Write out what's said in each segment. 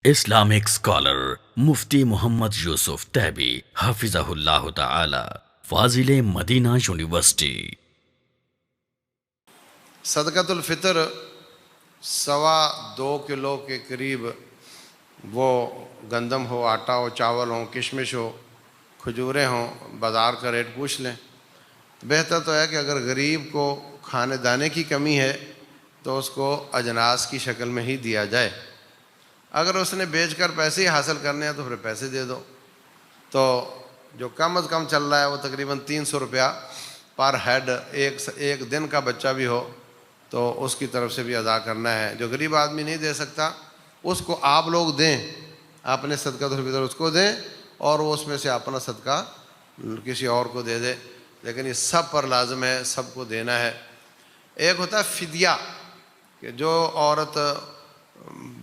Islamic scholar مفتی محمد یوسف تیبی حفظہ اللہ تعالی، فاضل Medina university. صدقۃ الفطر 2.25 کلو کے قریب، وہ گندم ہو، آٹا ہو، چاول ہو، کشمش ہو، کھجوریں ہوں، بازار کا ریٹ پوچھ لیں۔ بہتر تو ہے کہ اگر غریب کو کھانے دانے کی کمی ہے تو اس کو اجناس کی شکل میں ہی دیا جائے۔ اگر اس نے بیچ کر پیسے ہی حاصل کرنے ہیں تو پھر پیسے دے دو۔ تو جو کم از کم چل رہا ہے وہ تقریباً 300 روپیہ پر ہیڈ، ایک دن کا بچہ بھی ہو تو اس کی طرف سے بھی ادا کرنا ہے۔ جو غریب آدمی نہیں دے سکتا اس کو آپ لوگ دیں، اپنے صدقۃ الفطر اس کو دیں اور وہ اس میں سے اپنا صدقہ کسی اور کو دے دے، لیکن یہ سب پر لازم ہے، سب کو دینا ہے۔ ایک ہوتا ہے فدیہ، کہ جو عورت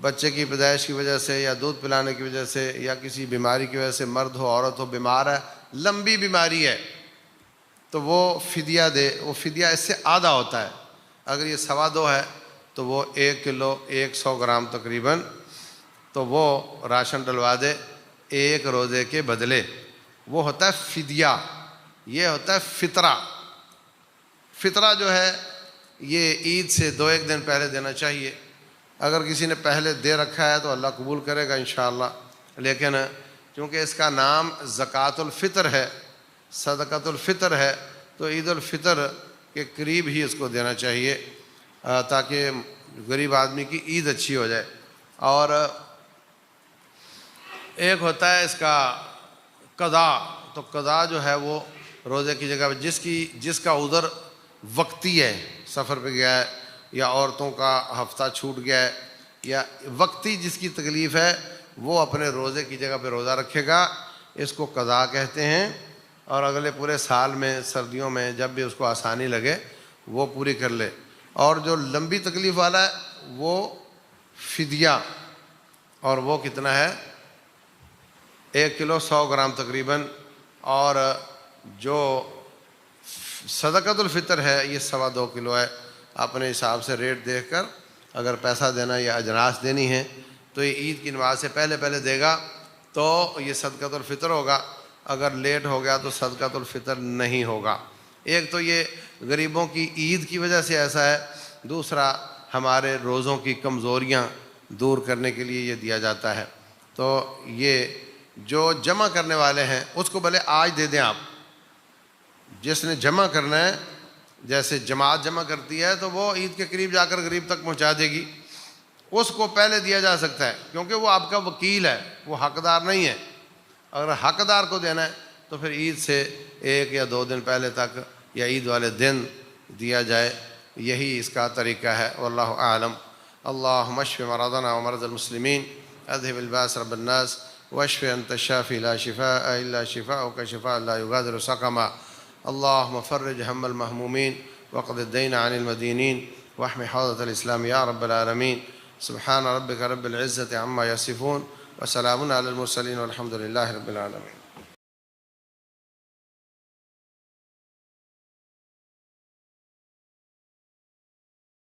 بچے کی پیدائش کی وجہ سے یا دودھ پلانے کی وجہ سے یا کسی بیماری کی وجہ سے، مرد ہو عورت ہو، بیمار ہے، لمبی بیماری ہے، تو وہ فدیہ دے۔ وہ فدیہ اس سے آدھا ہوتا ہے۔ اگر یہ 2.25 ہے تو وہ 1 کلو 100 گرام تقریباً، تو وہ راشن ڈلوا دے ایک روزے کے بدلے۔ وہ ہوتا ہے فدیہ۔ یہ ہوتا ہے فطرہ۔ فطرہ جو ہے یہ عید سے 2-1 دن پہلے دینا چاہیے۔ اگر کسی نے پہلے دے رکھا ہے تو اللہ قبول کرے گا انشاءاللہ، لیکن چونکہ اس کا نام زکوٰۃ الفطر ہے، صدقۃ الفطر ہے، تو عید الفطر کے قریب ہی اس کو دینا چاہیے تاکہ غریب آدمی کی عید اچھی ہو جائے۔ اور ایک ہوتا ہے اس کا قضا۔ تو قضا جو ہے وہ روزے کی جگہ جس کا عذر وقتی ہے، سفر پہ گیا ہے یا عورتوں کا ہفتہ چھوٹ گیا ہے یا وقتی جس کی تکلیف ہے، وہ اپنے روزے کی جگہ پہ روزہ رکھے گا، اس کو قضا کہتے ہیں۔ اور اگلے پورے سال میں سردیوں میں جب بھی اس کو آسانی لگے وہ پوری کر لے۔ اور جو لمبی تکلیف والا ہے وہ فدیہ، اور وہ کتنا ہے؟ 1 کلو 100 گرام تقریباً۔ اور جو صدقۃ الفطر ہے یہ 2.25 کلو ہے۔ اپنے حساب سے ریٹ دیکھ کر اگر پیسہ دینا یا اجناس دینی ہے تو یہ عید کی نماز سے پہلے دے گا تو یہ صدقۃ الفطر ہوگا۔ اگر لیٹ ہو گیا تو صدقۃ الفطر نہیں ہوگا۔ ایک تو یہ غریبوں کی عید کی وجہ سے ایسا ہے، دوسرا ہمارے روزوں کی کمزوریاں دور کرنے کے لیے یہ دیا جاتا ہے۔ تو یہ جو جمع کرنے والے ہیں اس کو بھلے آج دے دیں آپ، جس نے جمع کرنا ہے، جیسے جماعت جمع کرتی ہے تو وہ عید کے قریب جا کر غریب تک پہنچا دے گی، اس کو پہلے دیا جا سکتا ہے کیونکہ وہ آپ کا وکیل ہے، وہ حقدار نہیں ہے۔ اگر حقدار کو دینا ہے تو پھر عید سے 1 یا 2 دن پہلے تک یا عید والے دن دیا جائے، یہی اس کا طریقہ ہے۔ واللہ اعلم۔ اللہم اشف مرضنا ومرض المسلمین، اذهب الباس رب الناس واشف انت الشافی لا شفاء الا شفاءک شفاء لا یغادر سقما۔ اللہم فرج ہم المہمومین واقض الدین عن المدینین واحم حوزة الاسلام یا رب العالمین۔ سبحان ربک رب العزة عما یصفون وسلام علی المرسلین والحمد للہ رب العالمین۔